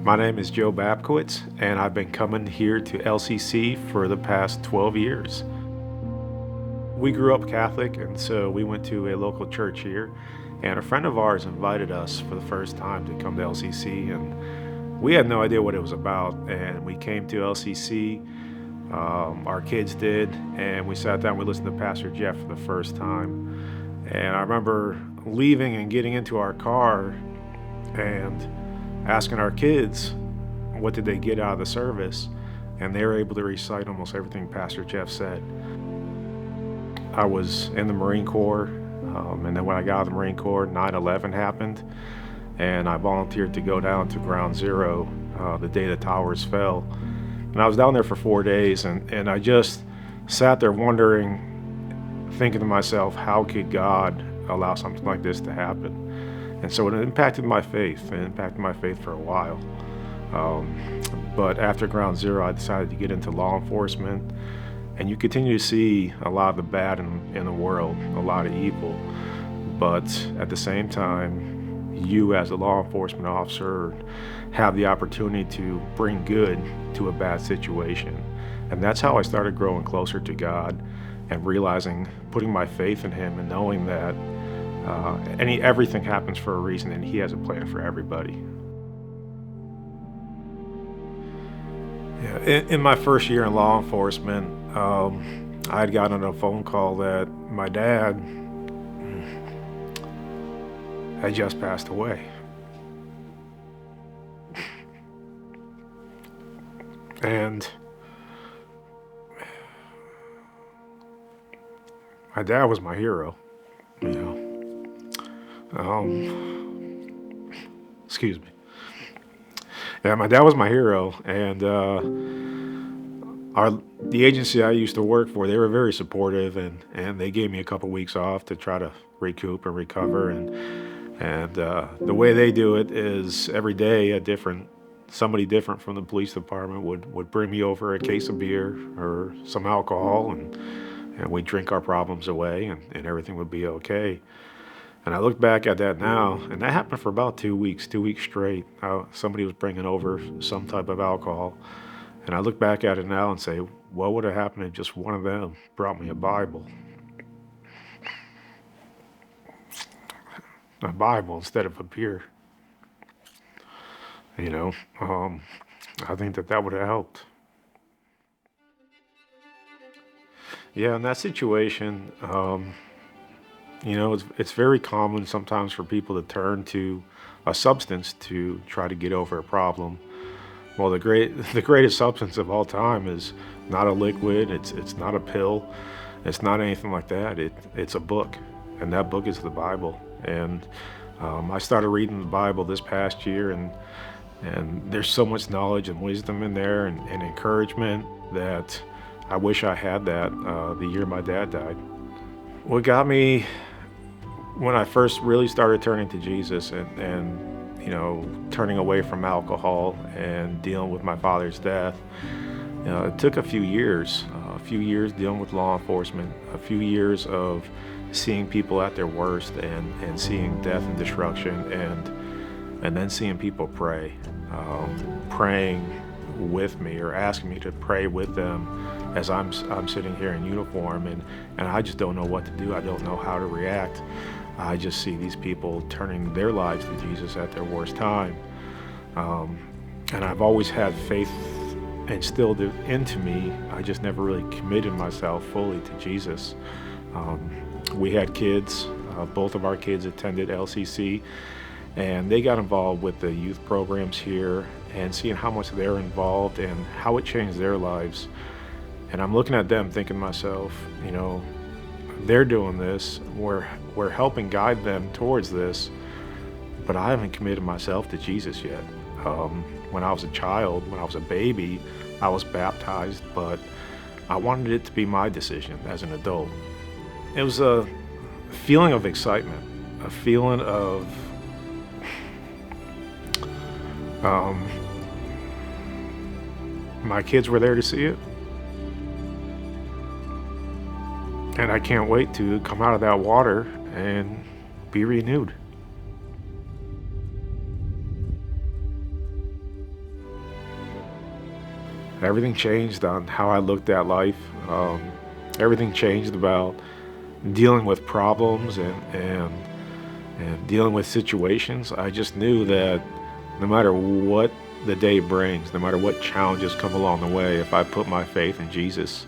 My name is Joe Babkowitz, and I've been coming here to LCC for the past 12 years. We grew up Catholic, and so we went to a local church here, and a friend of ours invited us for the first time to come to LCC, and we had no idea what it was about, and we came to LCC, our kids did, and we sat down, we listened to Pastor Jeff for the first time, and I remember leaving and getting into our car and asking our kids what did they get out of the service, and they were able to recite almost everything Pastor Jeff said. I was in the Marine Corps, and then when I got out of the Marine Corps, 9/11 happened, and I volunteered to go down to Ground Zero the day the towers fell. And I was down there for 4 days, and I just sat there wondering, thinking to myself, how could God allow something like this to happen? And so it impacted my faith. It impacted my faith for a while. But after Ground Zero, I decided to get into law enforcement. And you continue to see a lot of the bad in the world, a lot of evil. But at the same time, you as a law enforcement officer have the opportunity to bring good to a bad situation. And that's how I started growing closer to God and realizing, putting my faith in Him and knowing that everything happens for a reason, and He has a plan for everybody. Yeah, in my first year in law enforcement, I had gotten a phone call that my dad had just passed away. And my dad was my hero, you know. Excuse me. Yeah, my dad was my hero, and the agency I used to work for, they were very supportive, and they gave me a couple weeks off to try to recoup and recover, and the way they do it is every day somebody different from the police department would bring me over a case of beer or some alcohol, and we'd drink our problems away, and everything would be okay. And I look back at that now, and that happened for about 2 weeks straight. Somebody was bringing over some type of alcohol. And I look back at it now and say, what would have happened if just one of them brought me a Bible? A Bible instead of a beer. You know, I think that would have helped. Yeah, in that situation, it's very common sometimes for people to turn to a substance to try to get over a problem. Well, the greatest substance of all time is not a liquid. It's not a pill. It's not anything like that. It's a book, and that book is the Bible. And I started reading the Bible this past year, and there's so much knowledge and wisdom in there, and encouragement that I wish I had that the year my dad died. What got me when I first really started turning to Jesus and turning away from alcohol and dealing with my father's death, it took a few years dealing with law enforcement, a few years of seeing people at their worst and seeing death and destruction, and then seeing people praying with me or asking me to pray with them as I'm sitting here in uniform, and I just don't know what to do. I don't know how to react. I just see these people turning their lives to Jesus at their worst time. And I've always had faith instilled into me. I just never really committed myself fully to Jesus. We had kids. Both of our kids attended LCC, and they got involved with the youth programs here, and seeing how much they're involved and how it changed their lives. And I'm looking at them thinking to myself, they're doing this, we're helping guide them towards this, but I haven't committed myself to Jesus yet. When I was a child, when I was a baby, I was baptized, but I wanted it to be my decision as an adult. It was a feeling of excitement, a feeling of my kids were there to see it. And I can't wait to come out of that water and be renewed. Everything changed on how I looked at life. Everything changed about dealing with problems and dealing with situations. I just knew that no matter what the day brings, no matter what challenges come along the way, if I put my faith in Jesus,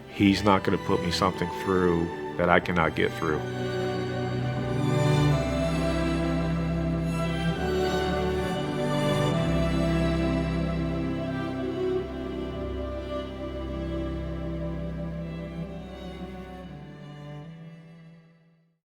He's not going to put me something through that I cannot get through.